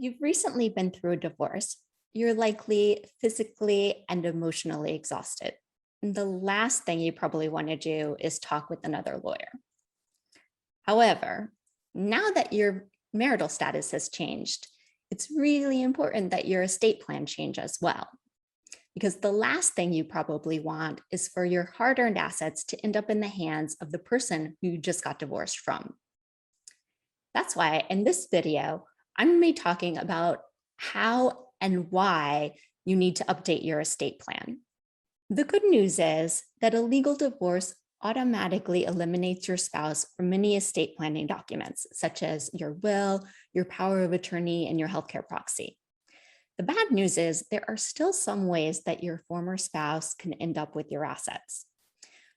you've recently been through a divorce, you're likely physically and emotionally exhausted. And the last thing you probably want to do is talk with another lawyer. However, now that your marital status has changed, it's really important that your estate plan change as well. Because the last thing you probably want is for your hard-earned assets to end up in the hands of the person who you just got divorced from. That's why in this video, I'm going to be talking about how and why you need to update your estate plan. The good news is that a legal divorce automatically eliminates your spouse from many estate planning documents, such as your will, your power of attorney, and your healthcare proxy. The bad news is there are still some ways that your former spouse can end up with your assets.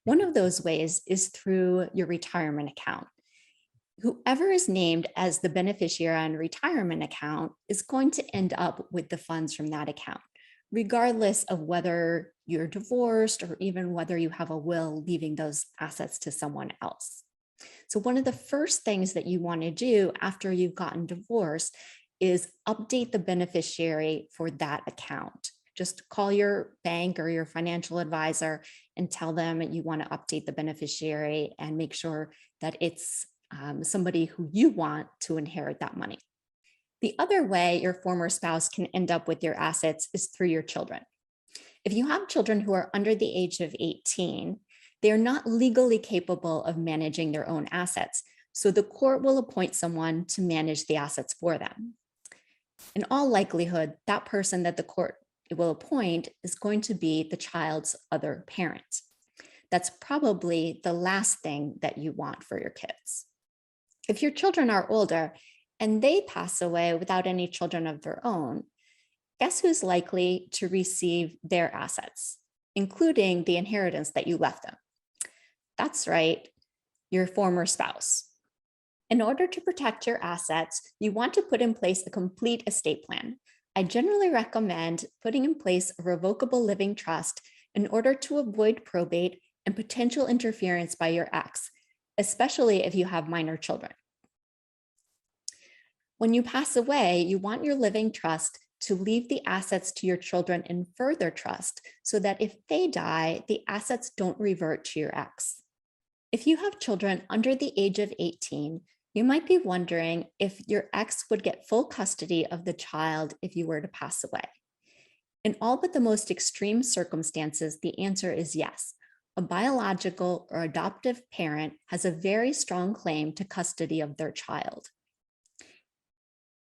One of those ways is through your retirement account. Whoever is named as the beneficiary on a retirement account is going to end up with the funds from that account, regardless of whether you're divorced or even whether you have a will leaving those assets to someone else. So one of the first things that you want to do after you've gotten divorced is update the beneficiary for that account. Just call your bank or your financial advisor and tell them you want to update the beneficiary and make sure that it's somebody who you want to inherit that money. The other way your former spouse can end up with your assets is through your children. If you have children who are under the age of 18, they are not legally capable of managing their own assets. So the court will appoint someone to manage the assets for them. In all likelihood, that person that the court will appoint is going to be the child's other parent. That's probably the last thing that you want for your kids. If your children are older and they pass away without any children of their own, guess who's likely to receive their assets, including the inheritance that you left them? That's right, your former spouse. In order to protect your assets, you want to put in place a complete estate plan. I generally recommend putting in place a revocable living trust in order to avoid probate and potential interference by your ex, especially if you have minor children. When you pass away, you want your living trust to leave the assets to your children in further trust so that if they die, the assets don't revert to your ex. If you have children under the age of 18, you might be wondering if your ex would get full custody of the child if you were to pass away. In all but the most extreme circumstances, the answer is yes. A biological or adoptive parent has a very strong claim to custody of their child.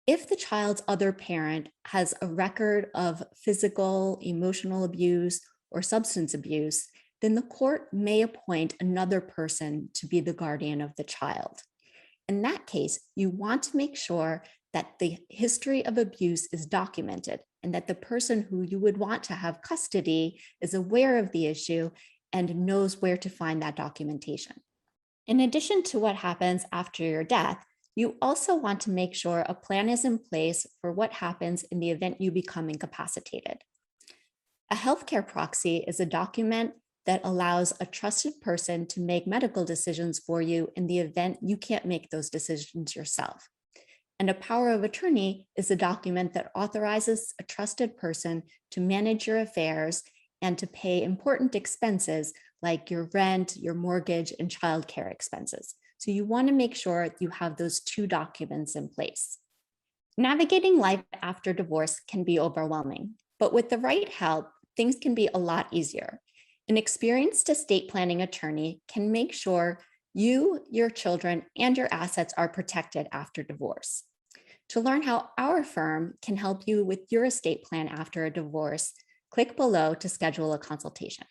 If the child's other parent has a record of physical, emotional abuse, or substance abuse, then the court may appoint another person to be the guardian of the child. In that case, you want to make sure that the history of abuse is documented and that the person who you would want to have custody is aware of the issue and knows where to find that documentation. In addition to what happens after your death, you also want to make sure a plan is in place for what happens in the event you become incapacitated. A healthcare proxy is a document that allows a trusted person to make medical decisions for you in the event you can't make those decisions yourself. And a power of attorney is a document that authorizes a trusted person to manage your affairs and to pay important expenses like your rent, your mortgage, and childcare expenses. So you want to make sure you have those two documents in place. Navigating life after divorce can be overwhelming, but with the right help, things can be a lot easier. An experienced estate planning attorney can make sure you, your children, and your assets are protected after divorce. To learn how our firm can help you with your estate plan after a divorce, click below to schedule a consultation.